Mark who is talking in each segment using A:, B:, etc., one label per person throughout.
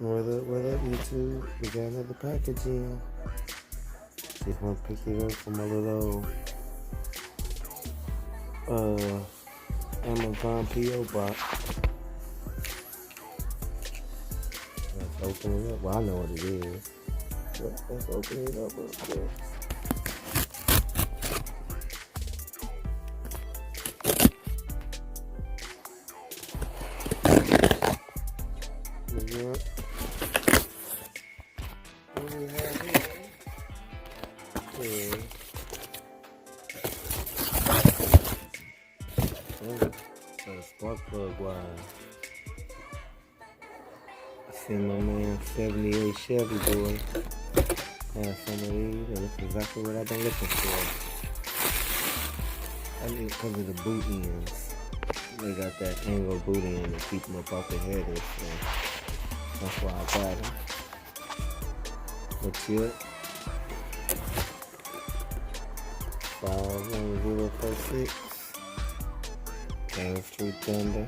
A: What up, YouTube? We got another package in. Just want to pick it up from my little Amazon PO box. Let's open it up. Well, I know what it is. But let's open it up real quick. What we have here is spark plug wire. I see my man 78 Chevy boy has some of these. That's exactly what I've been looking for. I need it because of the boot ends. They got that angle boot end to keep them up off the headers. So that's why I got them. What's it? 51046. Street Thunder.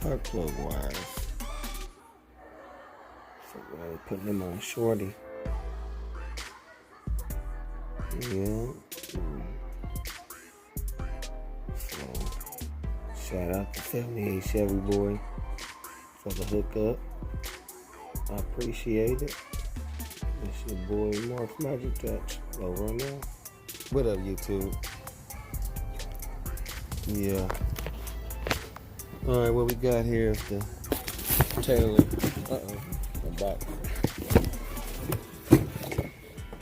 A: Spark plug wires. So we're putting them on Shorty. Yeah. So shout out to 78 Chevy boy for the hookup. I appreciate it. It's your boy Morph Magic Touch over and there. What up, YouTube? Yeah. Alright, what we got here is the Taylor. The box.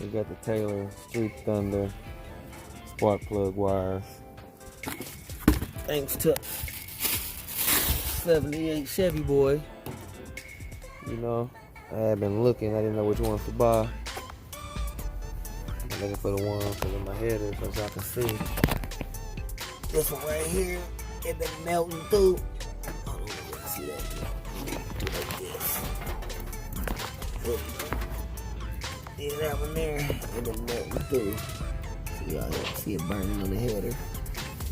A: We got the Taylor Street Thunder spark plug wires. Thanks to 78 Chevy boy. You know, I had been looking, I didn't know which ones to buy. I'm looking for the ones that in my head is, as y'all can see. This one right here, it been melting through. Hold on, you can see that. Do like this. Yeah, that one there, it been melting through. So y'all see it burning on the header.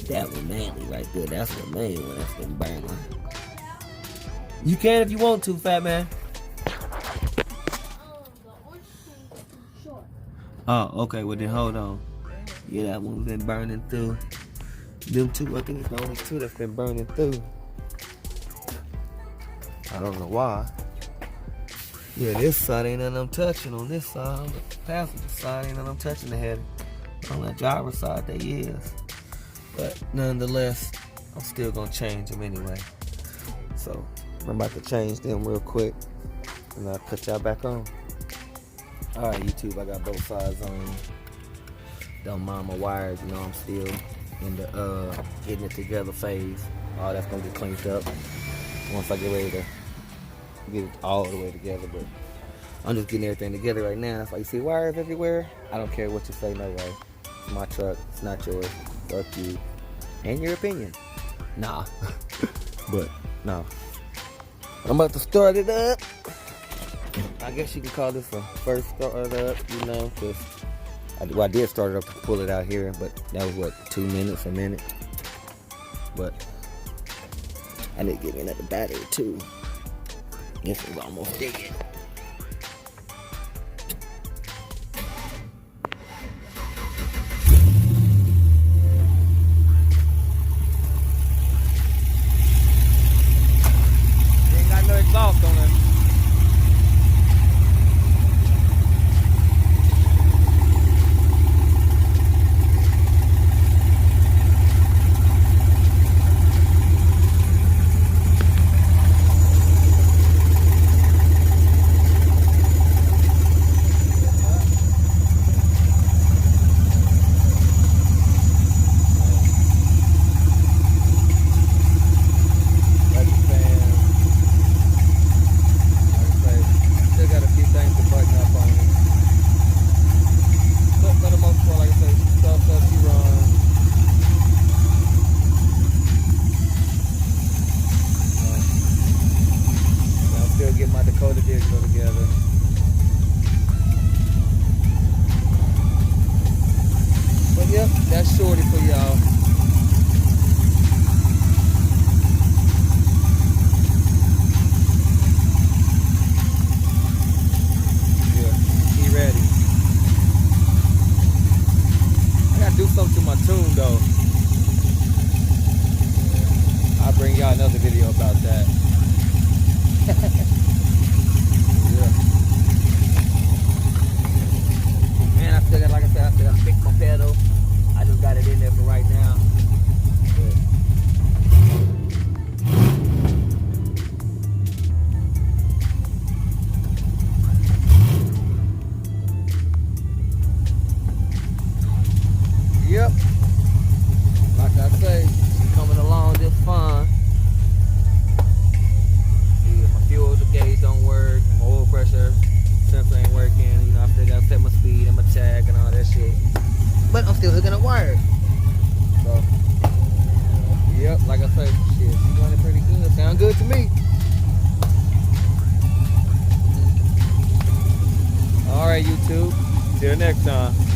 A: That one mainly right there, that's the main one that's been burning. You can if you want to, fat man. Oh, okay, well then hold on. Yeah, that one's been burning through. Them two, I think it's the only two that's been burning through. I don't know why. Yeah, this side ain't nothing I'm touching. On this side, on the passenger side, ain't nothing I'm touching the header. On the driver's side, they is. But nonetheless, I'm still gonna change them anyway. So, I'm about to change them real quick. And I'll put y'all back on. Alright, YouTube, I got both sides on. Don't mind my wires, you know, I'm still in the getting it together phase. All that's gonna get cleaned up once I get ready to get it all the way together. But I'm just getting everything together right now. It's like, you see wires everywhere? I don't care what you say, no way. It's my truck, it's not yours. Fuck you. And your opinion. Nah. But, no. I'm about to start it up. I guess you can call this a first start up, you know, because I did start it up to pull it out here, but that was what, 2 minutes, a minute. But I did get me another battery too. This was almost dead. Ain't got no exhaust on it. Together. But yep, that's Shorty for y'all. still hooking up wired. So, yep, like I said, shit, she's running pretty good. Sound good to me. All right, YouTube. Till next time.